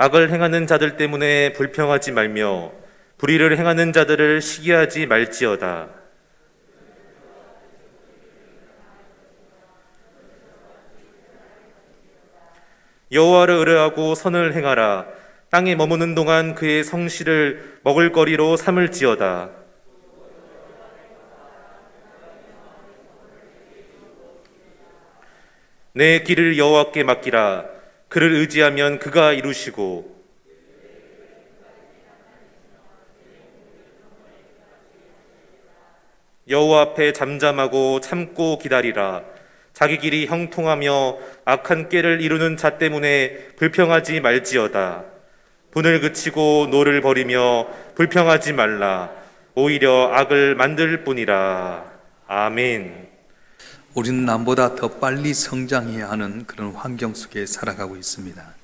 악을 행하는 자들 때문에 불평하지 말며 불의를 행하는 자들을 시기하지 말지어다. 여호와를 의뢰하고 선을 행하라. 땅에 머무는 동안 그의 성실을 먹을거리로 삼을지어다. 내 길을 여호와께 맡기라. 그를 의지하면 그가 이루시고 여호와 앞에 잠잠하고 참고 기다리라. 자기 길이 형통하며 악한 꾀를 이루는 자 때문에 불평하지 말지어다. 분을 그치고 노를 버리며 불평하지 말라. 오히려 악을 만들 뿐이라. 아멘. 우리는 남보다 더 빨리 성장해야 하는 그런 환경 속에 살아가고 있습니다.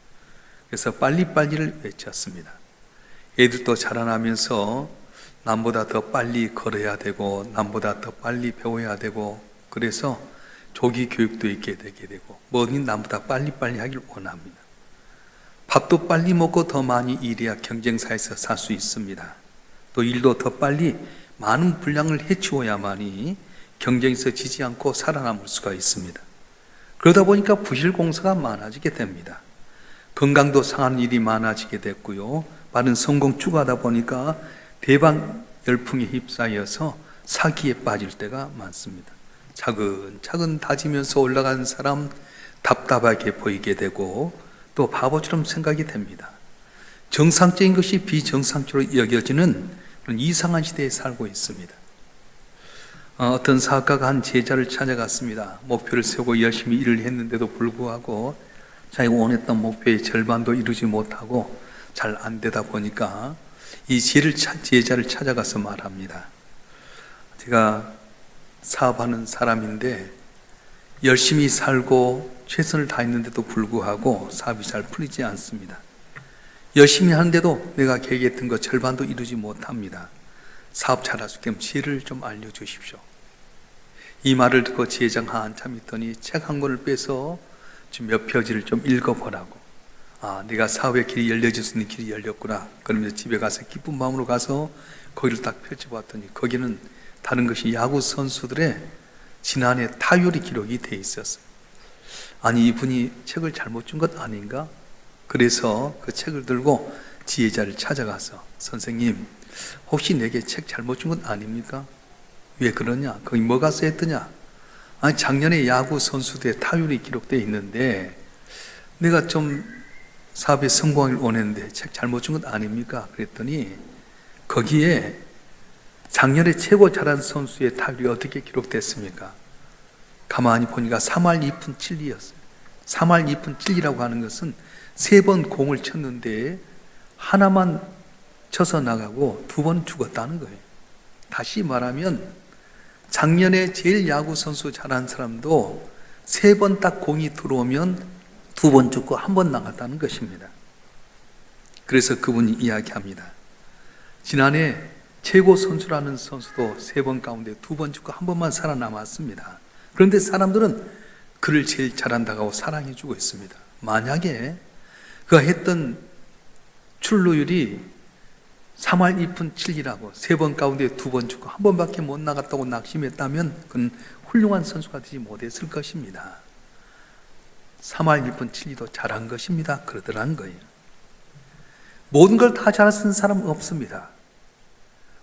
그래서 빨리빨리를 외쳤습니다. 애들도 자라나면서 남보다 더 빨리 걸어야 되고 남보다 더 빨리 배워야 되고, 그래서 조기 교육도 있게 되게 되고 뭐든 남보다 빨리빨리 하길 원합니다. 밥도 빨리 먹고 더 많이 일해야 경쟁사에서 살 수 있습니다. 또 일도 더 빨리 많은 분량을 해치워야만이 경쟁에서 지지 않고 살아남을 수가 있습니다. 그러다 보니까 부실공사가 많아지게 됩니다. 건강도 상하는 일이 많아지게 됐고요. 많은 성공 추구하다 보니까 대박 열풍에 휩싸여서 사기에 빠질 때가 많습니다. 차근차근 다지면서 올라가는 사람 답답하게 보이게 되고 또 바보처럼 생각이 됩니다. 정상적인 것이 비정상적으로 여겨지는 그런 이상한 시대에 살고 있습니다. 어떤 사학가가 한 제자를 찾아갔습니다. 목표를 세우고 열심히 일을 했는데도 불구하고 자기가 원했던 목표의 절반도 이루지 못하고 잘 안 되다 보니까 이 제자를 찾아가서 말합니다. 제가 사업하는 사람인데 열심히 살고 최선을 다했는데도 불구하고 사업이 잘 풀리지 않습니다. 열심히 하는데도 내가 계획했던 것 절반도 이루지 못합니다. 사업 잘할 수 있게 지혜를 좀 알려주십시오. 이 말을 듣고 제자가 한참 있더니 책 한 권을 빼서 지금 몇 페이지를 좀 읽어보라고. 내가 사업의 길이 열려질 수 있는 길이 열렸구나. 그러면서 집에 가서 기쁜 마음으로 가서 거기를 딱 펼쳐봤더니 거기는 다른 것이 야구 선수들의 지난해 타율이 기록이 돼 있었어요. 아니, 이분이 책을 잘못 준 것 아닌가? 그래서 그 책을 들고 지혜자를 찾아가서, 선생님, 혹시 내게 책 잘못 준 것 아닙니까? 왜 그러냐? 거기 뭐가 써있더냐? 아니, 작년에 야구 선수들의 타율이 기록되어 있는데 내가 좀 사업에 성공하길 원했는데 책 잘못 준 것 아닙니까? 그랬더니 거기에 작년에 최고 잘한 선수의 타율이 어떻게 기록됐습니까? 가만히 보니까 3할 2푼 7리였어요. 3할 2푼 7리라고 하는 것은 3번 공을 쳤는데 하나만 쳐서 나가고 2번 죽었다는 거예요. 다시 말하면 작년에 제일 야구 선수 잘한 사람도 3번 딱 공이 들어오면 2번 죽고 1번 나갔다는 것입니다. 그래서 그분이 이야기합니다. 지난해 최고 선수라는 선수도 3번 가운데 2번 죽고 1번만 살아남았습니다. 그런데 사람들은 그를 제일 잘한다고 하고 사랑해주고 있습니다. 만약에 그가 했던 출루율이 3할 2푼 7리라고 3번 가운데 2번 죽고 1번밖에 못 나갔다고 낙심했다면 그는 훌륭한 선수가 되지 못했을 것입니다. 3할 1푼 7리도 잘한 것입니다. 그러더라는 거예요. 모든 걸 다 잘 쓴 사람은 없습니다.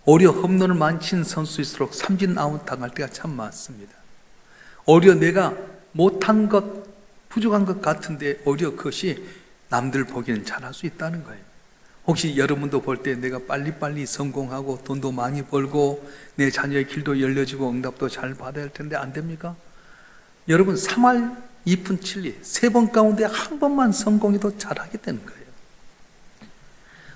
오히려 홈런을 많이 친 선수일수록 삼진 아웃 당할 때가 참 많습니다. 오히려 내가 못한 것, 부족한 것 같은데 오히려 그것이 남들 보기에는 잘할 수 있다는 거예요. 혹시 여러분도 볼 때 내가 빨리빨리 성공하고 돈도 많이 벌고 내 자녀의 길도 열려지고 응답도 잘 받아야 할 텐데 안 됩니까? 여러분 3할 2푼 7리 3번 가운데 1번만 성공해도 잘하게 되는 거예요.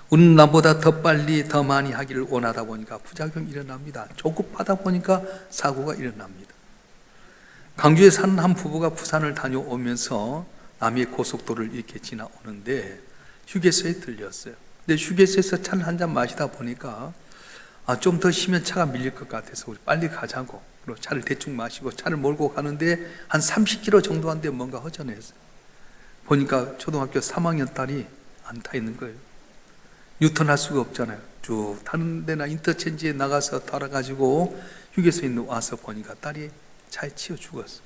우리는 나보다 더 빨리 더 많이 하기를 원하다 보니까 부작용이 일어납니다. 조급하다 보니까 사고가 일어납니다. 강주에 사는 한 부부가 부산을 다녀오면서 남해 고속도로를 이렇게 지나오는데 휴게소에 들렸어요. 근데 휴게소에서 차를 한잔 마시다 보니까 좀 더 쉬면 차가 밀릴 것 같아서 우리 빨리 가자고. 그리고 차를 대충 마시고 차를 몰고 가는데 한 30km 정도 한데 뭔가 허전했어요. 보니까 초등학교 3학년 딸이 안 타 있는 거예요. 유턴할 수가 없잖아요. 쭉 다른 데나 인터체인지에 나가서 달아가지고 휴게소에 와서 보니까 딸이 차에 치여 죽었어.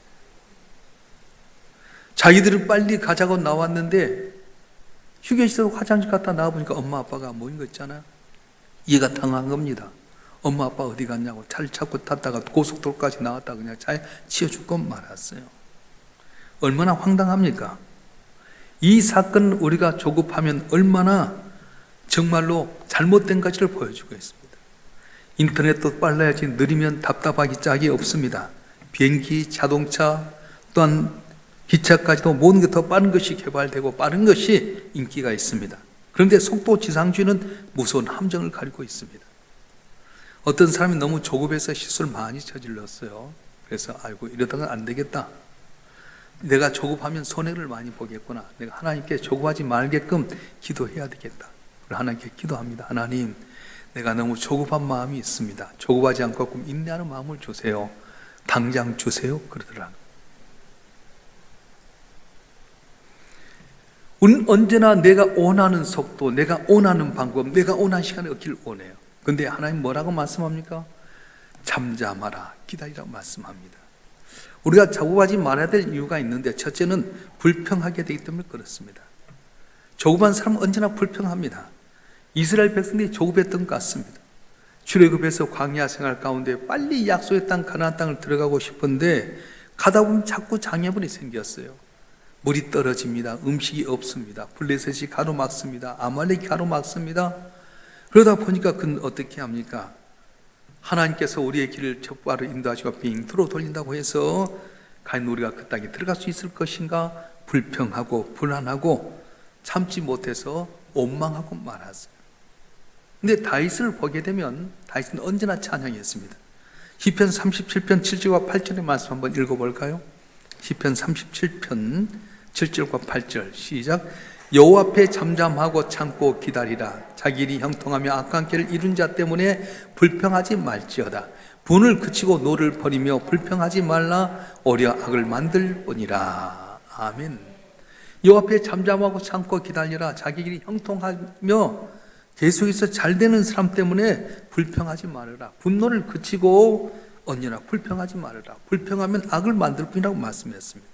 자기들은 빨리 가자고 나왔는데 휴게소 화장실 갔다 나와보니까 엄마 아빠가 모인 거 있잖아요. 얘가 당한 겁니다. 엄마 아빠 어디 갔냐고 차를 찾고 탔다가 고속도로까지 나왔다 그냥 차에 치여 죽고 말았어요. 얼마나 황당합니까? 이 사건은 우리가 조급하면 얼마나 정말로 잘못된 가치를 보여주고 있습니다. 인터넷도 빨라야지 느리면 답답하기 짝이 없습니다. 비행기, 자동차, 또한 기차까지도 모든 게 더 빠른 것이 개발되고 빠른 것이 인기가 있습니다. 그런데 속도 지상주의는 무서운 함정을 가리고 있습니다. 어떤 사람이 너무 조급해서 실수를 많이 저질렀어요. 그래서 아이고 이러다가 안 되겠다. 내가 조급하면 손해를 많이 보겠구나. 내가 하나님께 조급하지 말게끔 기도해야 되겠다. 하나님께 기도합니다. 하나님, 내가 너무 조급한 마음이 있습니다. 조급하지 않고 인내하는 마음을 주세요. 당장 주세요. 그러더라. 우리는 언제나 내가 원하는 속도, 내가 원하는 방법, 내가 원하는 시간에 얻기를 원해요. 근데 하나님 뭐라고 말씀합니까? 잠잠하라, 기다리라고 말씀합니다. 우리가 조급하지 말아야 될 이유가 있는데 첫째는 불평하게 되기 때문에 그렇습니다. 조급한 사람은 언제나 불평합니다. 이스라엘 백성들이 조급했던 것 같습니다. 출애굽에서 광야 생활 가운데 빨리 약속의 땅 가나안 땅을 들어가고 싶은데 가다 보면 자꾸 장애물이 생겼어요. 물이 떨어집니다. 음식이 없습니다. 블레셋이 가로막습니다. 아말렉이 가로막습니다. 그러다 보니까 그는 어떻게 합니까? 하나님께서 우리의 길을 적바로 인도하시고 빙도로 돌린다고 해서 과연 우리가 그 땅에 들어갈 수 있을 것인가? 불평하고 불안하고 참지 못해서 원망하고 말았어요. 근데 다윗을 보게 되면 다윗은 언제나 찬양했습니다. 시편 37편 7절과 8절의 말씀 한번 읽어볼까요? 시편 37편 7절과 8절 시작. 여호와 앞에 잠잠하고 참고 기다리라. 자기 일이 형통하며 악한 길을 이룬 자 때문에 불평하지 말지어다. 분을 그치고 노를 버리며 불평하지 말라. 오히려 악을 만들 뿐이라. 아멘. 여호와 앞에 잠잠하고 참고 기다리라. 자기 일이 형통하며 계속해서 잘 되는 사람 때문에 불평하지 말아라. 분노를 그치고 언제나 불평하지 말아라. 불평하면 악을 만들 뿐이라고 말씀했습니다.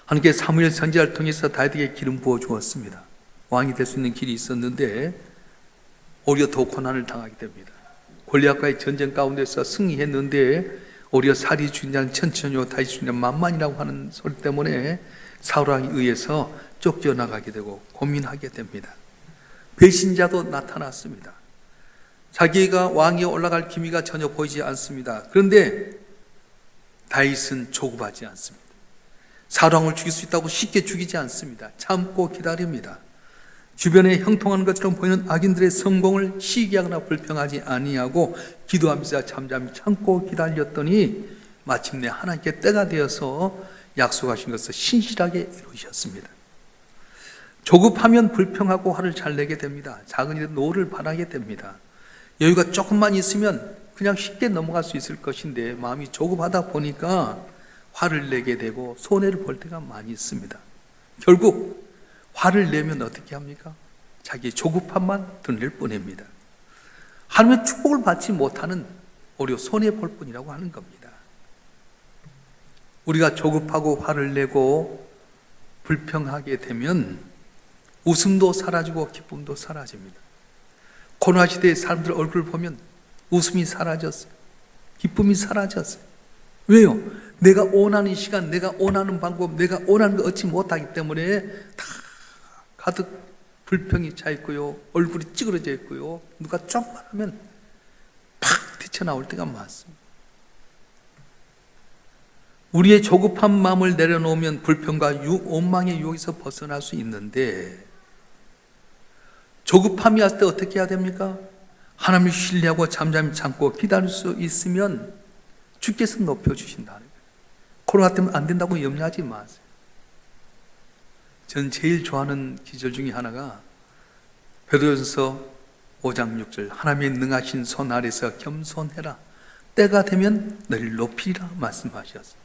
하나님께 사무엘 선지자를 통해서 다윗에게 기름 부어 주었습니다. 왕이 될 수 있는 길이 있었는데 오히려 더 고난을 당하게 됩니다. 골리앗과의 전쟁 가운데서 승리했는데 오히려 살이 죽이냐는 천천히요 다시 죽이냐는 만만이라고 하는 소리 때문에 사울왕에 의해서 쫓겨나가게 되고 고민하게 됩니다. 배신자도 나타났습니다. 자기가 왕위에 올라갈 기미가 전혀 보이지 않습니다. 그런데 다윗은 조급하지 않습니다. 사울왕을 죽일 수 있다고 쉽게 죽이지 않습니다. 참고 기다립니다. 주변에 형통하는 것처럼 보이는 악인들의 성공을 시기하거나 불평하지 아니하고 기도하면서 잠잠히 참고 기다렸더니 마침내 하나님께 때가 되어서 약속하신 것을 신실하게 이루셨습니다. 조급하면 불평하고 화를 잘 내게 됩니다. 작은 일에 노를 바라게 됩니다. 여유가 조금만 있으면 그냥 쉽게 넘어갈 수 있을 것인데 마음이 조급하다 보니까 화를 내게 되고 손해를 볼 때가 많이 있습니다. 결국 화를 내면 어떻게 합니까? 자기의 조급함만 드러낼 뿐입니다. 하나님의 축복을 받지 못하는 오히려 손해볼 뿐이라고 하는 겁니다. 우리가 조급하고 화를 내고 불평하게 되면 웃음도 사라지고 기쁨도 사라집니다. 코로나 시대의 사람들 얼굴을 보면 웃음이 사라졌어요. 기쁨이 사라졌어요. 왜요? 내가 원하는 시간, 내가 원하는 방법, 내가 원하는 거 얻지 못하기 때문에 다 가득 불평이 차 있고요. 얼굴이 찌그러져 있고요. 누가 좀만 하면 팍 튀쳐나올 때가 많습니다. 우리의 조급한 마음을 내려놓으면 불평과 원망의 유혹에서 벗어날 수 있는데 조급함이 왔을 때 어떻게 해야 됩니까? 하나님을 신뢰하고 잠잠히 참고 기다릴 수 있으면 주께서 높여주신다는 거예요. 코로나 때문에 안 된다고 염려하지 마세요. 전 제일 좋아하는 기절 중에 하나가 베드로전서 5장 6절 하나님의 능하신 손 아래서 겸손해라. 때가 되면 너를 높이리라 말씀하셨어요.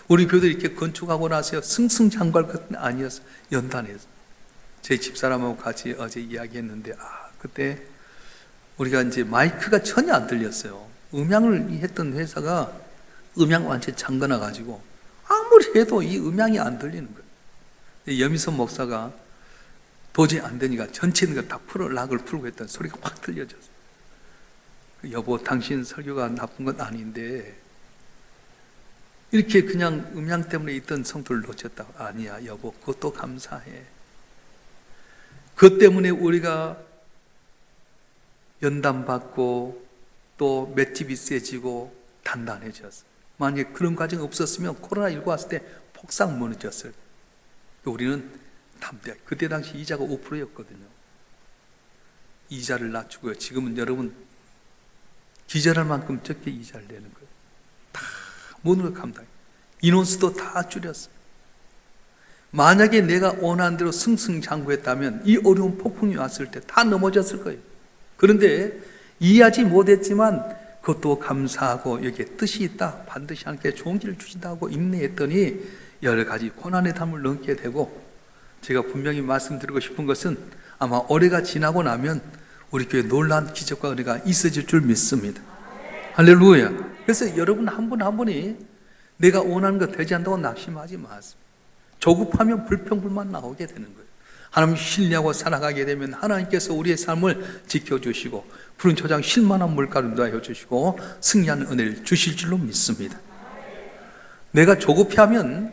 우리 교회들이 이렇게 건축하고 나서 승승장구할 것은 아니어서 연단해서 제 집사람하고 같이 어제 이야기했는데, 그때 우리가 이제 마이크가 전혀 안 들렸어요. 음향을 했던 회사가 음향 완전히 잠가놔 가지고 아무리 해도 이 음향이 안 들리는 거예요. 여미선 목사가 도저히 안 되니까 전체 있는 걸 다 락을 풀고 했던 소리가 확 들려졌어요. 여보, 당신 설교가 나쁜 건 아닌데 이렇게 그냥 음향 때문에 있던 성도를 놓쳤다고. 아니야 여보, 그것도 감사해. 그것 때문에 우리가 연단받고 또 맷집이 세지고 단단해졌어요. 만약에 그런 과정이 없었으면 코로나19 왔을 때 폭삭 무너졌어요. 우리는 담대. 그때 당시 이자가 5%였거든요. 이자를 낮추고요. 지금은 여러분 기절할 만큼 적게 이자를 내는 거예요. 다 모든 걸 감당해. 인원수도 다 줄였어요. 만약에 내가 원하는 대로 승승장구했다면 이 어려운 폭풍이 왔을 때 다 넘어졌을 거예요. 그런데 이해하지 못했지만 그것도 감사하고 여기에 뜻이 있다, 반드시 하나님께 좋은 길을 주신다고 인내했더니 여러 가지 고난의 담을 넘게 되고, 제가 분명히 말씀드리고 싶은 것은 아마 올해가 지나고 나면 우리 교회에 놀라운 기적과 은혜가 있어질 줄 믿습니다. 할렐루야. 그래서 여러분 한 분 한 분이 내가 원하는 거 되지 않다고 낙심하지 마세요. 조급하면 불평불만 나오게 되는 거예요. 하나님 신뢰하고 살아가게 되면 하나님께서 우리의 삶을 지켜주시고 푸른 초장 쉴만한 물가를 놓여 주시고 승리하는 은혜를 주실 줄로 믿습니다. 내가 조급해하면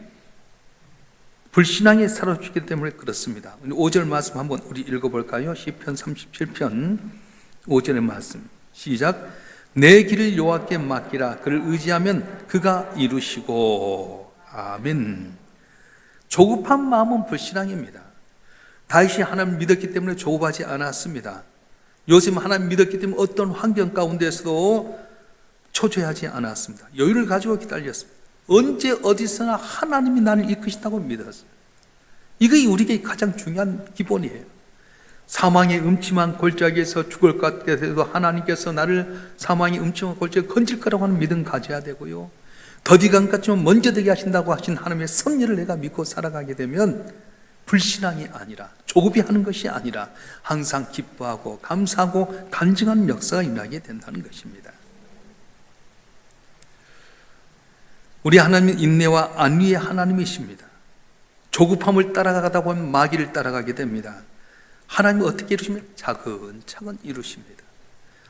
불신앙에 사로잡히기 때문에 그렇습니다. 5절 말씀 한번 우리 읽어볼까요? 시편 37편 5절의 말씀 시작. 내 길을 여호와께 맡기라. 그를 의지하면 그가 이루시고. 아멘. 조급한 마음은 불신앙입니다. 다윗이 하나님 믿었기 때문에 조급하지 않았습니다. 요셉은 하나님 믿었기 때문에 어떤 환경 가운데서도 초조해하지 않았습니다. 여유를 가지고 기다렸습니다. 언제 어디서나 하나님이 나를 이끄신다고 믿었어요. 이게 우리에게 가장 중요한 기본이에요. 사망의 음침한 골짜기에서 죽을 것 같아도 하나님께서 나를 사망의 음침한 골짜기에 건질 거라고 하는 믿음 가져야 되고요. 더디간 같지만 먼저 되게 하신다고 하신 하나님의 섭리를 내가 믿고 살아가게 되면 불신앙이 아니라 조급히 하는 것이 아니라 항상 기뻐하고 감사하고 간증하는 역사가 일어나게 된다는 것입니다. 우리 하나님은 인내와 안위의 하나님이십니다. 조급함을 따라가다 보면 마귀를 따라가게 됩니다. 하나님은 어떻게 이루시면 차근차근 이루십니다.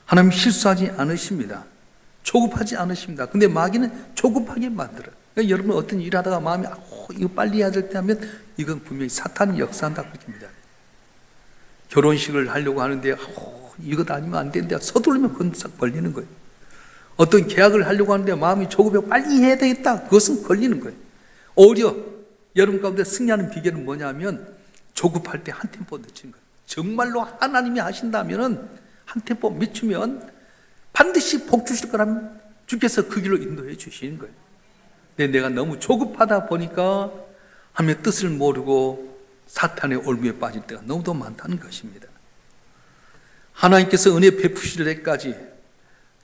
하나님 실수하지 않으십니다. 조급하지 않으십니다. 근데 마귀는 조급하게 만들어요. 그러니까 여러분 어떤 일 하다가 마음이 이거 빨리 해야 될 때 하면 이건 분명히 사탄이 역사한다 그럽니다. 결혼식을 하려고 하는데 이것 아니면 안 되는데 서두르면 건싹 걸리는 거예요. 어떤 계약을 하려고 하는데 마음이 조급해 빨리 해야 되겠다. 그것은 걸리는 거예요. 오히려 여러분 가운데 승리하는 비결은 뭐냐면 조급할 때 한 템포 늦추는 거예요. 정말로 하나님이 하신다면 한 템포 미치면 반드시 복 주실 거라면 주께서 그 길로 인도해 주시는 거예요. 근데 내가 너무 조급하다 보니까 하나님의 뜻을 모르고 사탄의 올무에 빠질 때가 너무도 많다는 것입니다. 하나님께서 은혜 베푸실 때까지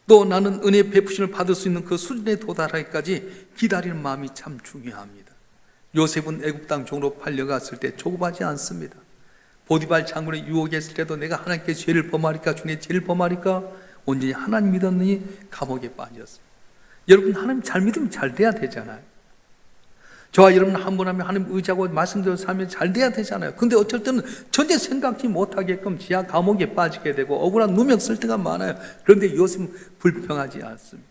또 나는 은혜 베푸심을 받을 수 있는 그 수준에 도달하기까지 기다리는 마음이 참 중요합니다. 요셉은 애굽 땅 종으로 팔려갔을 때 조급하지 않습니다. 보디발 장군의 유혹에 있을 때도 내가 하나님께 죄를 범하리까 중에 죄를 범하리까 온전히 하나님 믿었느니 감옥에 빠졌어요. 여러분 하나님 잘 믿으면 잘 돼야 되잖아요. 저와 여러분 한 번 하면 하나님 의지하고 말씀대로 살면 잘 돼야 되잖아요. 근데 어쩔 때는 전혀 생각지 못하게끔 지하 감옥에 빠지게 되고 억울한 누명 쓸 때가 많아요. 그런데 요셉은 불평하지 않습니다.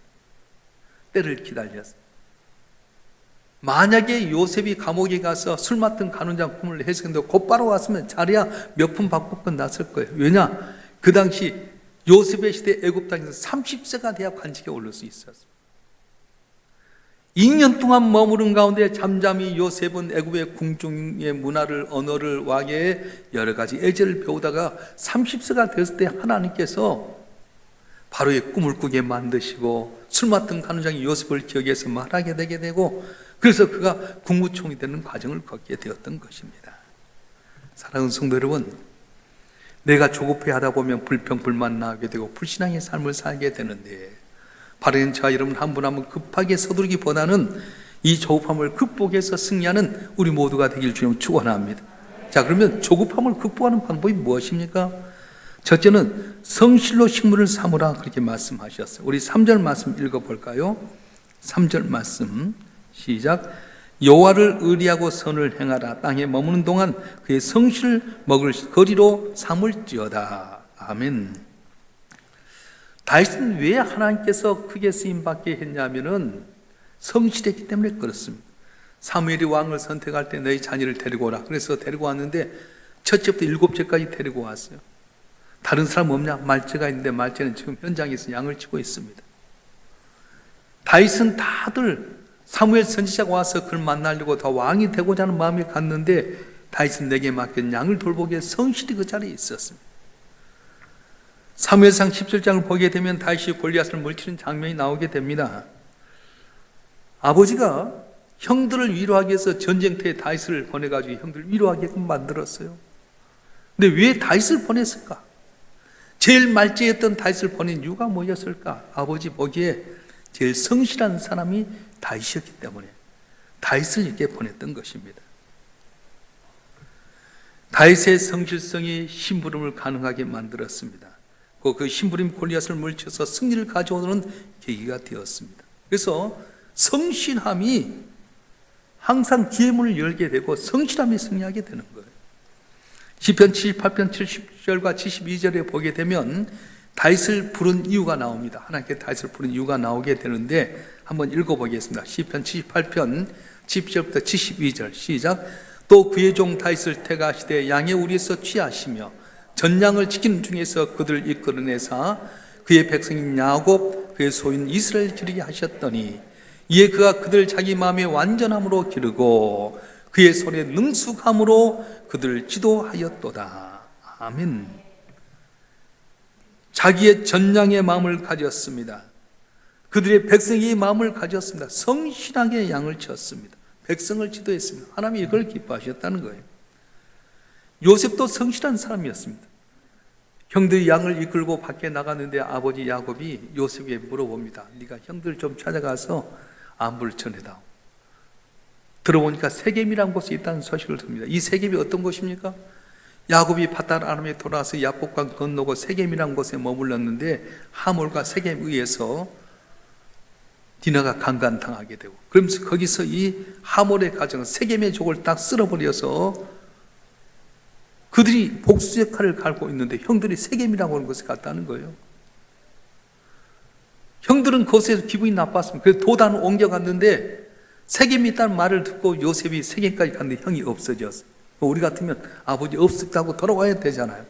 때를 기다렸어요. 만약에 요셉이 감옥에 가서 술 맡은 간원장 꿈을 해석했는데 곧바로 왔으면 자리야 몇 푼 받고 끝났을 거예요. 왜냐? 그 당시 요셉의 시대 애굽 땅에서 30세가 돼야 관직에 오를 수 있었어요. 2년 동안 머무른 가운데 잠잠히 요셉은 애굽의 궁중의 문화를, 언어를, 왕의 여러 가지 예절을 배우다가 30세가 됐을 때 하나님께서 바로의 꿈을 꾸게 만드시고 술 맡은 간원장이 요셉을 기억해서 말하게 되게 되고 그래서 그가 국무총리 되는 과정을 걷게 되었던 것입니다. 사랑하는 성도 여러분, 내가 조급해하다 보면 불평불만 나게 되고 불신앙의 삶을 살게 되는데 바른 저와 여러분 한 분 한 분 급하게 서두르기보다는 이 조급함을 극복해서 승리하는 우리 모두가 되길 주님 축원합니다. 자, 그러면 조급함을 극복하는 방법이 무엇입니까? 첫째는 성실로 식물을 삼으라 그렇게 말씀하셨어요. 우리 3절 말씀 읽어볼까요? 3절 말씀 시작. 여호와를 의리하고 선을 행하라. 땅에 머무는 동안 그의 성실 먹을 거리로 삼을지어다. 아멘. 다윗은 왜 하나님께서 크게 쓰임받게 했냐면은 성실했기 때문에 그렇습니다. 사무엘이 왕을 선택할 때 너희 자녀를 데리고 오라. 그래서 데리고 왔는데 첫째부터 7째까지 데리고 왔어요. 다른 사람 없냐? 말째가 있는데 말째는 지금 현장에서 양을 치고 있습니다. 다윗은 다들 사무엘 선지자가 와서 그를 만나려고 다 왕이 되고자 하는 마음이 갔는데 다윗은 내게 맡긴 양을 돌보기에 성실히 그 자리에 있었습니다. 사무엘상 17장을 보게 되면 다윗이 골리앗을 물리치는 장면이 나오게 됩니다. 아버지가 형들을 위로하기 위해서 전쟁터에 다윗을 보내가지고 형들을 위로하게끔 만들었어요. 근데 왜 다윗을 보냈을까? 제일 말째였던 다윗을 보낸 이유가 뭐였을까? 아버지 보기에 제일 성실한 사람이 다윗이었기 때문에 다윗을 이렇게 보냈던 것입니다. 다윗의 성실성이 심부름을 가능하게 만들었습니다. 그 심부름 골리앗을 물리쳐서 승리를 가져오는 계기가 되었습니다. 그래서 성실함이 항상 기회문을 열게 되고 성실함이 승리하게 되는 거예요. 시편 78편 70절과 72절에 보게 되면 다윗을 부른 이유가 나옵니다. 하나님께 다윗을 부른 이유가 나오게 되는데 한번 읽어보겠습니다. 시편 78편 10절부터 72절 시작. 또 그의 종 다윗을 택하시되 양의 우리에서 취하시며 전양을 지키는 중에서 그들을 이끌어내사 그의 백성인 야곱 그의 소인 이스라엘 기르게 하셨더니 이에 그가 그들 자기 마음의 완전함으로 기르고 그의 손에 능숙함으로 그들을 지도하였도다. 아멘. 자기의 전양의 마음을 가졌습니다. 그들의 백성의 마음을 가졌습니다. 성실하게 양을 쳤습니다. 백성을 지도했습니다. 하나님이 이걸 기뻐하셨다는 거예요. 요셉도 성실한 사람이었습니다. 형들이 양을 이끌고 밖에 나갔는데 아버지 야곱이 요셉에게 물어봅니다. 네가 형들 좀 찾아가서 안부를 전해다오. 들어보니까 세겜이라는 곳에 있다는 소식을 듭니다. 이 세겜이 어떤 곳입니까? 야곱이 파단 아람에 돌아와서 야복강 건너고 세겜이라는 곳에 머물렀는데 하몰과 세겜에 의해서 디나가 강간당하게 되고 그러면서 거기서 이 하몰의 가정은 세겜의 족을 딱 쓸어버려서 그들이 복수 역할을 갈고 있는데 형들이 세겜이라고 하는 곳에 갔다는 거예요. 형들은 그곳에서 기분이 나빴습니다. 그래서 도단을 옮겨갔는데 세겜이 있다는 말을 듣고 요셉이 세겜까지 갔는데 형이 없어졌어요. 우리 같으면 아버지 없었다고 돌아와야 되잖아요.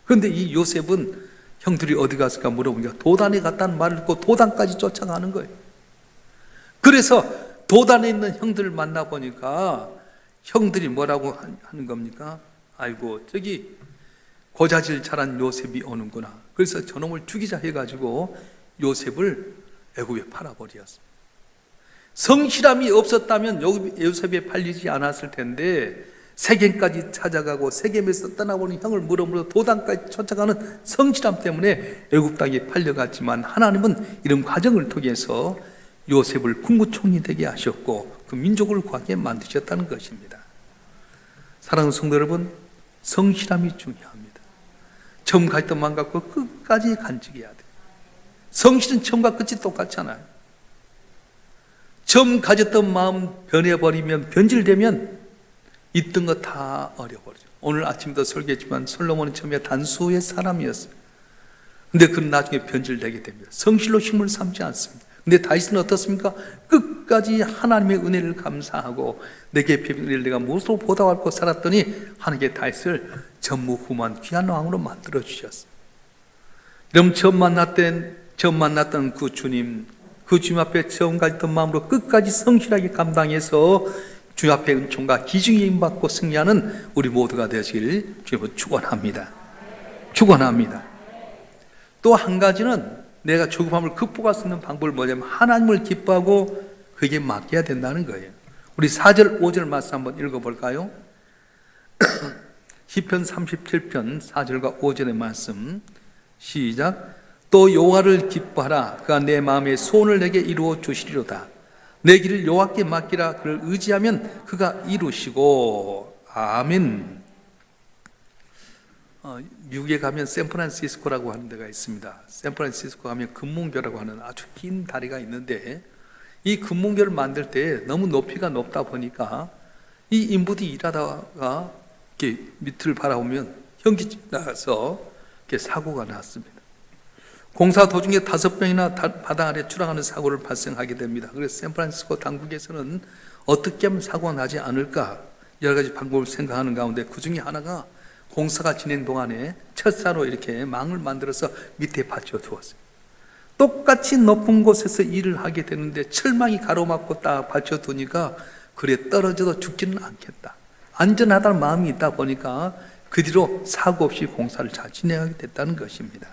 그런데 이 요셉은 형들이 어디 갔을까 물어보니까 도단에 갔다는 말을 듣고 도단까지 쫓아가는 거예요. 그래서 도단에 있는 형들을 만나보니까 형들이 뭐라고 하는 겁니까? 아이고 저기 고자질 잘한 요셉이 오는구나. 그래서 저놈을 죽이자 해가지고 요셉을 애굽에 팔아버렸어요. 성실함이 없었다면 요셉에 팔리지 않았을 텐데 세겜까지 찾아가고 세겜에서 떠나보는 형을 물어물어 도단까지 쫓아가는 성실함 때문에 애굽 땅에 팔려갔지만 하나님은 이런 과정을 통해서 요셉을 국무총리 되게 하셨고 그 민족을 구하게 만드셨다는 것입니다. 사랑하는 성도 여러분, 성실함이 중요합니다. 처음 가졌던 마음 갖고 끝까지 간직해야 돼요. 성실은 처음과 끝이 똑같잖아요. 처음 가졌던 마음 변해버리면 변질되면 있던 거 다 어려버리죠. 오늘 아침도 설교했지만 솔로몬은 처음에 단수의 사람이었어요. 근데 그는 나중에 변질되게 됩니다. 성실로 힘을 삼지 않습니다. 근데 다윗은 어떻습니까? 끝까지 하나님의 은혜를 감사하고 내게 베푼 은혜를 내가 무엇으로 보답하고 살았더니 하나님께 다윗을 전무후무한 귀한 왕으로 만들어 주셨어요. 여러분 처음 만났던 그 주님 앞에 처음 가졌던 마음으로 끝까지 성실하게 감당해서 주 앞에 은총과 기중에 임받고 승리하는 우리 모두가 되시길 주님으로 축원합니다. 축원합니다. 또 한 가지는 내가 조급함을 극복할 수 있는 방법을 뭐냐면 하나님을 기뻐하고 그에게 맡겨야 된다는 거예요. 우리 4절 5절 말씀 한번 읽어볼까요? 시편 37편 4절과 5절의 말씀 시작. 또 여호와를 기뻐하라. 그가 내 마음의 소원을 내게 이루어 주시리로다. 내 길을 여호와께 맡기라. 그를 의지하면 그가 이루시고. 아멘. 미국에 가면 샌프란시스코라고 하는 데가 있습니다. 샌프란시스코 가면 금문교라고 하는 아주 긴 다리가 있는데, 이 금문교를 만들 때 너무 높이가 높다 보니까 이 인부들이 일하다가 이렇게 밑을 바라보면 현기증 나서 이렇게 사고가 났습니다. 공사 도중에 5명이나 바다 아래 추락하는 사고를 발생하게 됩니다. 그래서 샌프란시스코 당국에서는 어떻게 하면 사고가 나지 않을까 여러 가지 방법을 생각하는 가운데 그 중에 하나가 공사가 진행 동안에 철사로 이렇게 망을 만들어서 밑에 받쳐 두었어요. 똑같이 높은 곳에서 일을 하게 되는데 철망이 가로막고 딱 받쳐 두니까 그래 떨어져도 죽지는 않겠다, 안전하다는 마음이 있다 보니까 그 뒤로 사고 없이 공사를 잘 진행하게 됐다는 것입니다.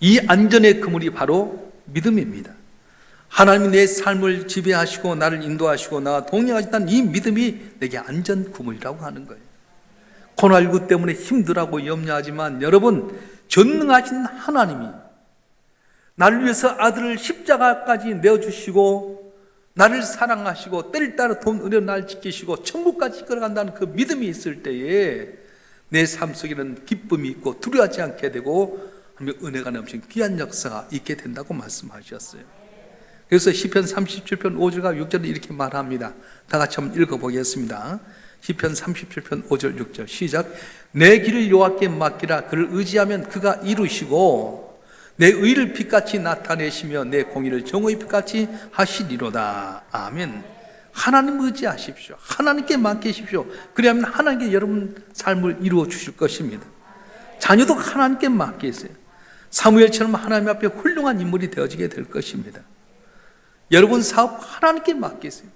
이 안전의 그물이 바로 믿음입니다. 하나님이 내 삶을 지배하시고 나를 인도하시고 나와 동행하신다는 이 믿음이 내게 안전 그물이라고 하는 거예요. 코로나19 때문에 힘들하고 염려하지만 여러분, 전능하신 하나님이 나를 위해서 아들을 십자가까지 내어주시고 나를 사랑하시고 때를 따라 돈 은혜로 나를 지키시고 천국까지 이끌어간다는 그 믿음이 있을 때에 내 삶 속에는 기쁨이 있고 두려워하지 않게 되고 은혜가 넘치는 귀한 역사가 있게 된다고 말씀하셨어요. 그래서 시편 37편 5절과 6절을 이렇게 말합니다. 다 같이 한번 읽어보겠습니다. 시편 37편 5절 6절 시작. 내 길을 여호와께 맡기라. 그를 의지하면 그가 이루시고 내 의를 빛같이 나타내시며 내 공의를 정오의 빛같이 하시리로다. 아멘. 하나님 의지하십시오. 하나님께 맡기십시오. 그래야만 하나님께 여러분 삶을 이루어 주실 것입니다. 자녀도 하나님께 맡기세요. 사무엘처럼 하나님 앞에 훌륭한 인물이 되어지게 될 것입니다. 여러분 사업 하나님께 맡기세요.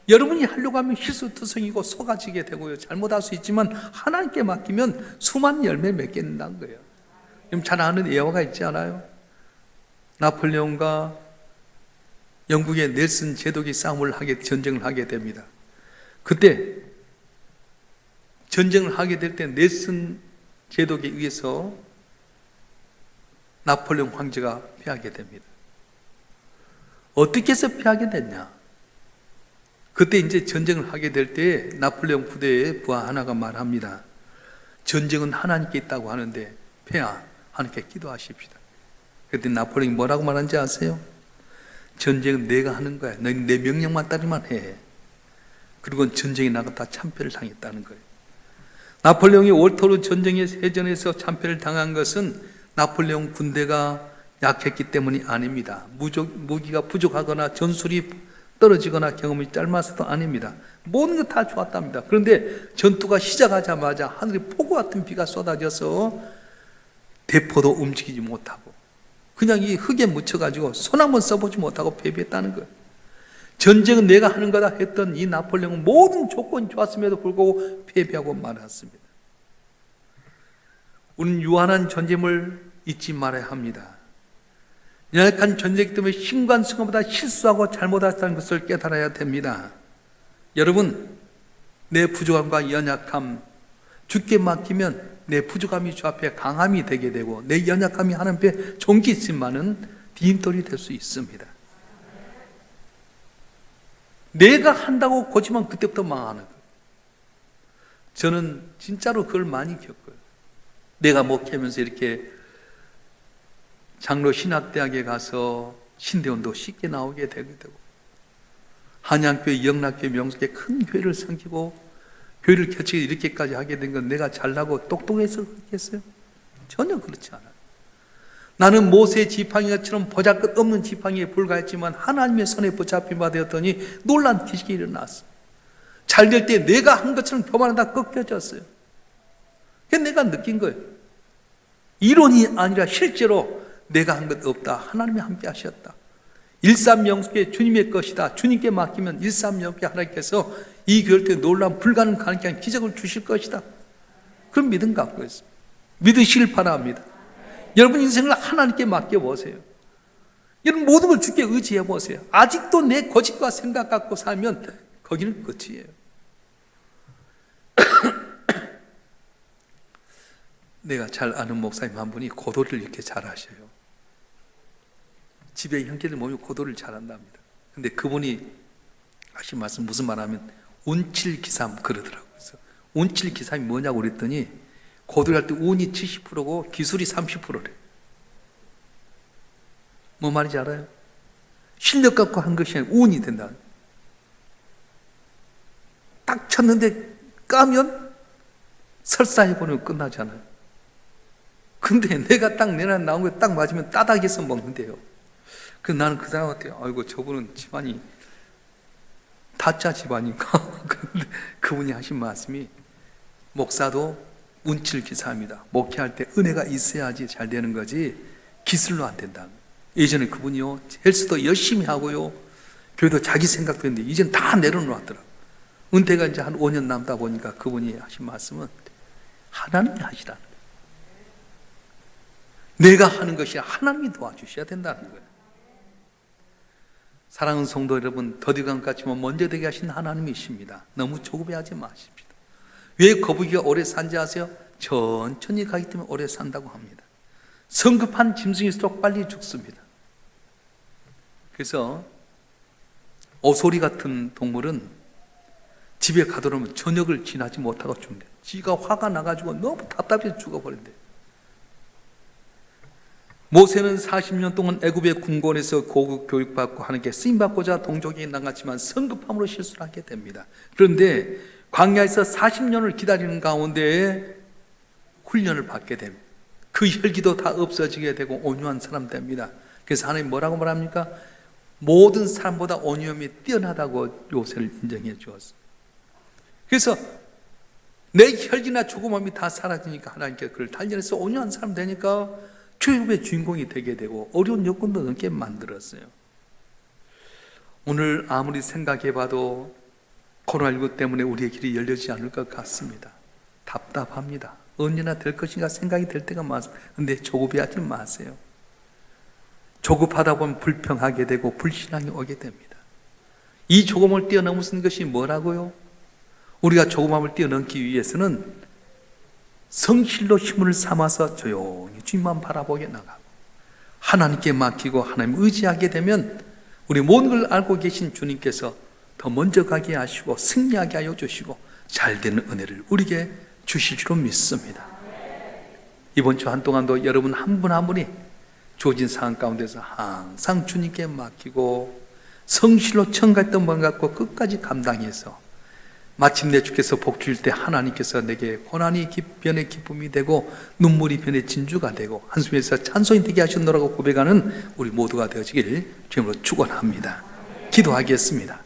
여러분이 하려고 하면 실수투성이고 속아지게 되고요, 잘못할 수 있지만 하나님께 맡기면 수많은 열매 맺게 된다는 거예요. 지금 잘 아는 예화가 있지 않아요? 나폴레옹과 영국의 넬슨 제독이 전쟁을 하게 됩니다. 그때 전쟁을 하게 될 때 넬슨 제독에 의해서 나폴레옹 황제가 패하게 됩니다. 어떻게 해서 패하게 됐냐? 그때 이제 전쟁을 하게 될 때 나폴레옹 부대의 부하 하나가 말합니다. 전쟁은 하나님께 있다고 하는데 폐하, 하나님께 기도하십시다. 그때 나폴레옹이 뭐라고 말하는지 아세요? 전쟁은 내가 하는 거야. 너희 내 명령만 따르면 해. 그리고 전쟁에 나갔다 참패를 당했다는 거예요. 나폴레옹이 월터루 전쟁의 해전에서 참패를 당한 것은 나폴레옹 군대가 약했기 때문이 아닙니다. 무기가 부족하거나 전술이 떨어지거나 경험이 짧아서도 아닙니다. 모든 것 다 좋았답니다. 그런데 전투가 시작하자마자 하늘에 폭우 같은 비가 쏟아져서 대포도 움직이지 못하고 그냥 이 흙에 묻혀가지고 손 한번 써보지 못하고 패배했다는 거예요. 전쟁은 내가 하는 거다 했던 이 나폴레옹은 모든 조건이 좋았음에도 불구하고 패배하고 말았습니다. 우리는 유한한 전쟁을 잊지 말아야 합니다. 연약한 전쟁 때문에 힘과 순간보다 실수하고 잘못했다는 것을 깨달아야 됩니다. 여러분, 내 부족함과 연약함 주께 맡기면 내 부족함이 주 앞에 강함이 되게 되고 내 연약함이 하나님 앞에 존귀 있지만은 디딤돌이 될 수 있습니다. 내가 한다고 고치면 그때부터 망하는 거예요. 저는 진짜로 그걸 많이 겪어요. 내가 목회하면서 이렇게 장로 신학대학에 가서 신대원도 쉽게 나오게 되고 한양교회, 영락교회, 명석교회 큰 교회를 섬기고 교회를 개척해 이렇게까지 하게 된 건 내가 잘나고 똑똑해서 그렇겠어요? 전혀 그렇지 않아요. 나는 모세 지팡이처럼 보잘것없는 지팡이에 불과했지만 하나님의 손에 붙잡힌 바 되었더니 놀란 기적이 일어났어. 잘 될 때 내가 한 것처럼 교만하다 꺾여졌어요. 그래서 내가 느낀 거예요. 이론이 아니라 실제로 내가 한 것 없다. 하나님이 함께 하셨다. 일삼명수의 주님의 것이다. 주님께 맡기면 일삼명수의 하나님께서 이 교회 때 놀라운 불가능 가능한 기적을 주실 것이다. 그런 믿음 갖고 있어요. 믿으시길 바랍니다. 여러분 인생을 하나님께 맡겨보세요. 여러분 모든 걸 주께 의지해보세요. 아직도 내 고집과 생각 갖고 살면 거기는 끝이에요. 내가 잘 아는 목사님 한 분이 고도를 이렇게 잘 하셔요. 집에 형제들 모이면 고도를 잘한답니다. 근데 그분이 하신 말씀 무슨 말하면 운칠기삼 그러더라고요. 그래서 운칠기삼이 뭐냐고 그랬더니 고도리 할 때 운이 70%고 기술이 30%래. 뭐 말인지 알아요? 실력 갖고 한 것이 아니라 운이 된다. 딱 쳤는데 까면 설사해보면 끝나잖아요. 근데 내가 딱 내나 나온 거 딱 맞으면 따닥에서 먹는데요. 그래서 나는 그 사람한테 아이고 저분은 집안이 타짜 집안인가? 근데 그분이 하신 말씀이 목사도 운칠기사입니다. 목회할 때 은혜가 있어야지 잘 되는 거지 기술로 안 된다. 예전에 그분이요 헬스도 열심히 하고요 교회도 자기 생각도 했는데 이제는 다 내려놓았더라고요. 은퇴가 이제 한 5년 남다 보니까 그분이 하신 말씀은 하나님이 하시라는 거예요. 내가 하는 것이 하나님이 도와주셔야 된다는 거예요. 사랑하는 성도 여러분, 더디강같이만 먼저 되게 하신 하나님이십니다. 너무 조급해하지 마십시다. 왜 거북이가 오래 산지 아세요? 천천히 가기 때문에 오래 산다고 합니다. 성급한 짐승일수록 빨리 죽습니다. 그래서 오소리 같은 동물은 집에 가둬놓으면 저녁을 지나지 못하고 죽는데 지가 화가 나가지고 너무 답답해서 죽어버린대. 모세는 40년 동안 애굽의 궁궐에서 고급 교육받고 하나님께 쓰임받고자 동족에게 나갔지만 성급함으로 실수를 하게 됩니다. 그런데 광야에서 40년을 기다리는 가운데 훈련을 받게 됩니다. 그 혈기도 다 없어지게 되고 온유한 사람 됩니다. 그래서 하나님 뭐라고 말합니까? 모든 사람보다 온유함이 뛰어나다고 요새를 인정해 주었어요. 그래서 내 혈기나 조금함이 다 사라지니까 하나님께 그를 단련해서 온유한 사람 되니까 출애굽의 주인공이 되게 되고 어려운 여건도 넘게 만들었어요. 오늘 아무리 생각해봐도 코로나19 때문에 우리의 길이 열리지 않을 것 같습니다. 답답합니다. 언제나 될 것인가 생각이 될 때가 많습니다. 그런데 조급해하지 마세요. 조급하다 보면 불평하게 되고 불신앙이 오게 됩니다. 이 조금을 뛰어넘는 것이 뭐라고요? 우리가 조금함을 뛰어넘기 위해서는 성실로 힘을 삼아서 조용히 주님만 바라보게 나가고 하나님께 맡기고 하나님 의지하게 되면 우리 모든 걸 알고 계신 주님께서 더 먼저 가게 하시고 승리하게 하여 주시고 잘되는 은혜를 우리에게 주실 줄로 믿습니다. 이번 주 한동안도 여러분 한 분 한 분이 주어진 상황 가운데서 항상 주님께 맡기고 성실로 청갈던 번 갖고 끝까지 감당해서 마침내 주께서 복 주실 때 하나님께서 내게 고난이 변의 기쁨이 되고 눈물이 변의 진주가 되고 한숨에서 찬송이 되게 하셨노라고 고백하는 우리 모두가 되어지길 주님으로 축원합니다. 기도하겠습니다.